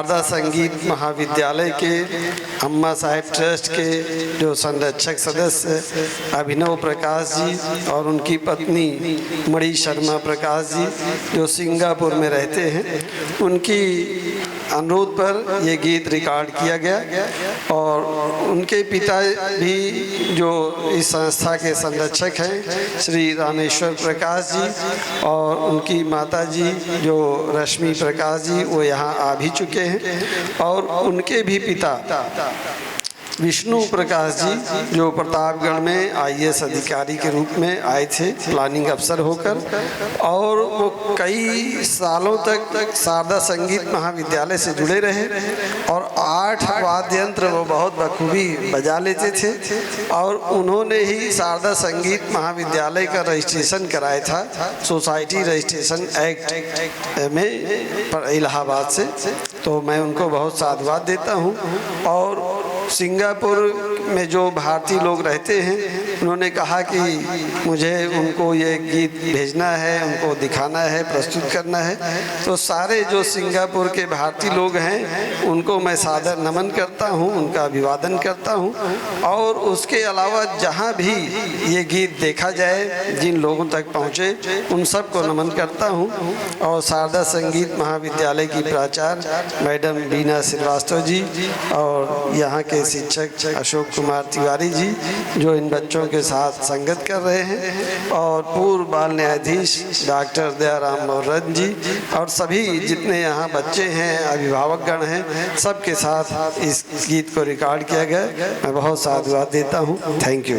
शारदा संगीत महाविद्यालय के अम्मा साहेब ट्रस्ट के जो संरक्षक सदस्य अभिनव प्रकाश जी और उनकी पत्नी मणि शर्मा प्रकाश जी जो सिंगापुर में रहते हैं, उनकी अनुरोध पर ये गीत रिकॉर्ड किया गया। और उनके पिता भी जो इस संस्था के संरक्षक हैं श्री रामेश्वर प्रकाश जी, और उनकी माता जी जो रश्मि प्रकाश जी वो यहाँ आ भी चुके हैं। और उनके भी पिता विष्णु प्रकाश जी जो प्रतापगढ़ में IAS अधिकारी के रूप में आए थे प्लानिंग अफसर होकर, और वो कई सालों तक शारदा संगीत महाविद्यालय से जुड़े रहे और 8 वाद्य यंत्र वो बहुत बखूबी बजा लेते थे। और उन्होंने ही शारदा संगीत महाविद्यालय का रजिस्ट्रेशन कराया था सोसाइटी रजिस्ट्रेशन एक्ट में इलाहाबाद से। तो मैं उनको बहुत साधुवाद देता हूँ। और सिंगापुर में जो भारतीय लोग रहते हैं, उन्होंने कहा कि मुझे उनको ये गीत भेजना है, उनको दिखाना है, प्रस्तुत करना है। तो सारे जो सिंगापुर के भारतीय लोग हैं उनको मैं सादर नमन करता हूं, उनका अभिवादन करता हूं। और उसके अलावा जहां भी ये गीत देखा जाए, जिन लोगों तक पहुंचे, उन सब को नमन करता हूं। और शारदा संगीत महाविद्यालय की प्राचार्य मैडम बीना श्रीवास्तव जी और यहाँ के शिक्षक अशोक कुमार तिवारी जी जो इन बच्चों के साथ संगत कर रहे हैं, और पूर्व बाल न्यायाधीश डॉक्टर दयाराम मौर्य जी और सभी जितने यहाँ बच्चे हैं, अभिभावकगण हैं, सबके साथ इस गीत को रिकॉर्ड किया गया। मैं बहुत साधुवाद देता हूँ। Thank you.